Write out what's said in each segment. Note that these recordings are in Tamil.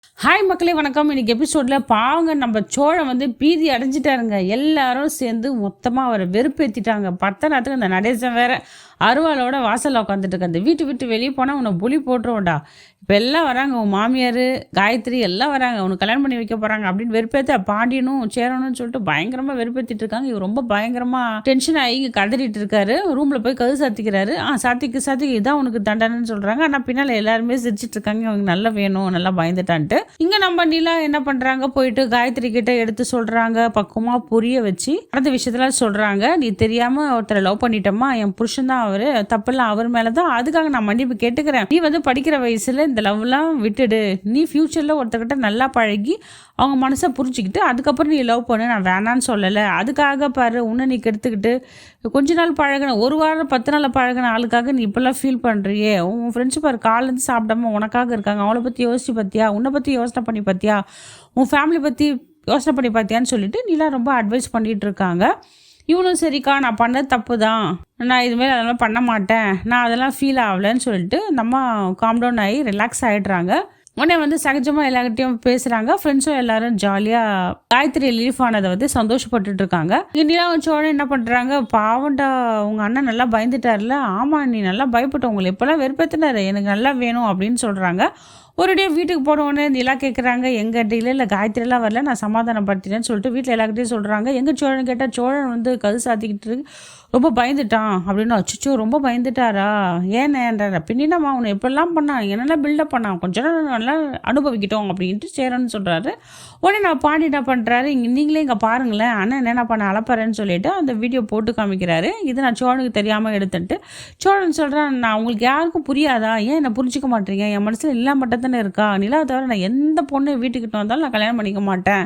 ஹாய் மக்களே வணக்கம். இன்னைக்கு எபிசோடில் பாவங்க நம்ம சோழன் வந்து பீதி அடைஞ்சிட்டாருங்க. எல்லாரும் சேர்ந்து மொத்தமாக அவரை வெறுப்பேற்றிட்டாங்க. நேரத்துக்கு அந்த நடேசன் வேற அருவாளோட வாசலில் உட்காந்துட்டு இருக்க. அந்த வீட்டு விட்டு வெளியே போனால் உன்னை புலி போட்டுருவோண்டா. இப்போ எல்லாம் வராங்க, உன் மாமியார் காயத்ரி எல்லாம் வராங்க, உனக்கு கல்யாணம் பண்ணி வைக்க போகிறாங்க அப்படின்னு வெறுப்பேற்ற பாண்டியனும் சேரணும்னு சொல்லிட்டு பயங்கரமாக வெறுப்பேற்றிட்டு இருக்காங்க. இவர் ரொம்ப பயங்கரமாக டென்ஷன் ஆகி கதறிட்டு இருக்காரு. ரூமில் போய் கது சாத்திக்கிறாரு. சாத்திக்கு இதான் உனக்கு தண்டனைன்னு சொல்கிறாங்க. ஆனால் பின்னால் எல்லாருமே சிரிச்சிட்டு இருக்காங்க. அவங்க நல்லா வேணும், நல்லா பயந்துட்டான்ட்டு. இங்க நம்ம நிலா என்ன பண்றாங்க, போயிட்டு காயத்ரி கிட்ட எடுத்து சொல்றாங்க, பக்குவமா புரிய வச்சு அடுத்த விஷயத்துல சொல்றாங்க. நீ தெரியாம ஒருத்தரை லவ் பண்ணிட்டோமா, என் புருஷன் தான் அவரு, தப்பெல்லாம் அவர் மேலதான், அதுக்காக நான் மன்னிப்பு கேட்டுக்கிறேன். நீ வந்து படிக்கிற வயசுல இந்த லவ் எல்லாம் விட்டுடு. நீ ஃபியூச்சர்ல ஒருத்தர்கிட்ட நல்லா பழகி அவங்க மனசை புரிஞ்சுக்கிட்டு அதுக்கப்புறம் நீ லவ் பண்ணு, நான் வேணான்னு சொல்லலை. அதுக்காக பாரு உன்னை நீ கெடுத்துக்கிட்டு கொஞ்ச நாள் பழகின, ஒரு வாரம் 10 நாள் பழகின ஆளுக்காக நீ இப்பெல்லாம் ஃபீல் பண்ணுறியே. உன் ஃப்ரெண்ட்ஸ் பாரு காலேருந்து சாப்பிடாம உனக்காக இருக்காங்க. அவளை பற்றி யோசிச்சு பார்த்தியா, உன்னை பற்றி யோசனை பண்ணி பார்த்தியா, உன் ஃபேமிலி பற்றி யோசனை பண்ணி பார்த்தியான்னு சொல்லிட்டு நீலாம் ரொம்ப அட்வைஸ் பண்ணிகிட்டு இருக்காங்க. இவனும் சரிக்கா நான் பண்ணது தப்பு தான், நான் இதுமாரி அதெல்லாம் பண்ண மாட்டேன், நான் அதெல்லாம் ஃபீல் ஆகலைன்னு சொல்லிட்டு நம்ம காம்டவுன் ஆகி ரிலாக்ஸ் ஆகிடுறாங்க. உடனே வந்து சகஜமாக எல்லார்கிட்டையும் பேசுகிறாங்க. ஃப்ரெண்ட்ஸும் எல்லாரும் ஜாலியாக காயத்ரி ரிலீஃப் ஆனதை வந்து சந்தோஷப்பட்டுட்டு இருக்காங்க. நிலா வச்சோடனே என்ன பண்ணுறாங்க, பாவண்டா உங்கள் அண்ணன் நல்லா பயந்துட்டார்ல, ஆமாம் நீ நல்லா பயப்பட்ட, உங்களை எப்போல்லாம் வெறுப்பேற்றினாரு, எனக்கு நல்லா வேணும் அப்படின்னு சொல்கிறாங்க. ஒருடியாக வீட்டுக்கு போனோடனே நிலா கேட்குறாங்க, எங்கள் இல்லை காயத்ரிலாம் வரல, நான் சமாதானப்படுத்தினேன்னு சொல்லிட்டு வீட்டில் எல்லாருக்கிட்டையும் சொல்கிறாங்க. எங்கள் சோழன் கேட்டால் சோழன் வந்து கது சாத்திக்கிட்டு ரொம்ப பயந்துட்டான் அப்படின்னு. அச்சுச்சோ ரொம்ப பயந்துட்டாரா, ஏன்னேன்ற பின்னினம்மா அவனை எப்படிலாம் பண்ணான், என்னெல்லாம் பில்டப் பண்ணான், கொஞ்சம் நல்லா அனுபவிக்கிட்டோம் அப்படின்ட்டு சேரன்னு சொல்கிறாரு. உடனே நான் பாண்டி என்ன பண்ணுறாரு, நீங்களே இங்கே பாருங்களேன் அண்ணன் என்ன பண்ண அழப்பறேன்னு சொல்லிட்டு அந்த வீடியோ போட்டு காமிக்கிறாரு. இது நான் சோழனுக்கு தெரியாமல் எடுத்துட்டு சோழன் சொல்கிறேன், நான் உங்களுக்கு யாருக்கும் புரியாதா, ஏன் என்னை புரிஞ்சிக்க மாட்டீங்க, என் மனசில் இல்லா மட்டும் தானே இருக்கா, நிலா தவிர நான் எந்த பொண்ணு வீட்டுக்கிட்ட வந்தாலும் நான் கல்யாணம் பண்ணிக்க மாட்டேன்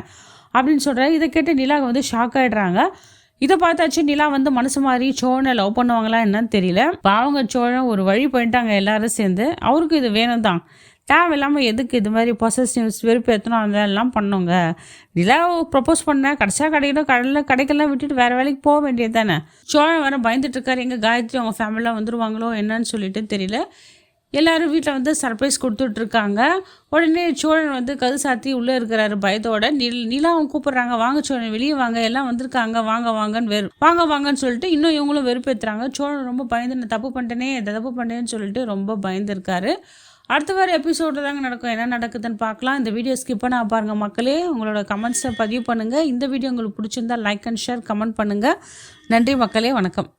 அப்படின்னு சொல்கிறாரு. இதை கேட்டு நிலா வந்து ஷாக் ஆகிடுறாங்க. இதை பார்த்தாச்சு நிலா வந்து மனசு மாதிரி சோழனை லவ் பண்ணுவாங்களா என்னன்னு தெரியல. அவங்க சோழன் ஒரு வழி போயிட்டாங்க எல்லாரும் சேர்ந்து. அவருக்கு இது வேணும் தான், தேவையில்லாமல் எதுக்கு இது மாதிரி பொசசிவ்ஸ் வெறுப்பு ஏற்றணும் அதெல்லாம் பண்ணுங்க. நிலா ப்ரப்போஸ் பண்ண கடைசியாக கடைக்கெல்லாம் விட்டுட்டு வேறு வேலைக்கு போக வேண்டியது தானே. சோழன் வர பயந்துட்டு இருக்காரு, எங்கள் காயத்ரி அவங்க ஃபேமிலியாக வந்துருவாங்களோ என்னன்னு சொல்லிட்டு தெரியல. எல்லாரும் வீட்டில் வந்து சர்ப்ரைஸ் கொடுத்துட்ருக்காங்க. உடனே சோழன் வந்து கது சாத்தி உள்ளே இருக்கிறாரு பயத்தோட. நிலாவும் கூப்பிட்றாங்க, வாங்க சோழன் வெளியே வாங்க, எல்லாம் வந்திருக்காங்க, வாங்கன்னு சொல்லிட்டு இன்னும் இவங்களும் வெறுப்பேற்றுறாங்க. சோழன் ரொம்ப பயந்து, நான் தப்பு பண்ணிட்டேனே தப்பு பண்ணிட்டேன்னு சொல்லிட்டு ரொம்ப பயந்துருக்காரு. அடுத்த வார எபிசோடு தாங்க நடக்கும், என்ன நடக்குதுன்னு பார்க்கலாம். இந்த வீடியோ ஸ்கிப் பண்ண பாருங்கள் மக்களே. உங்களோட கமெண்ட்ஸை பதிவு பண்ணுங்கள். இந்த வீடியோ உங்களுக்கு பிடிச்சிருந்தா லைக் அண்ட் ஷேர் கமெண்ட் பண்ணுங்கள். நன்றி மக்களே, வணக்கம்.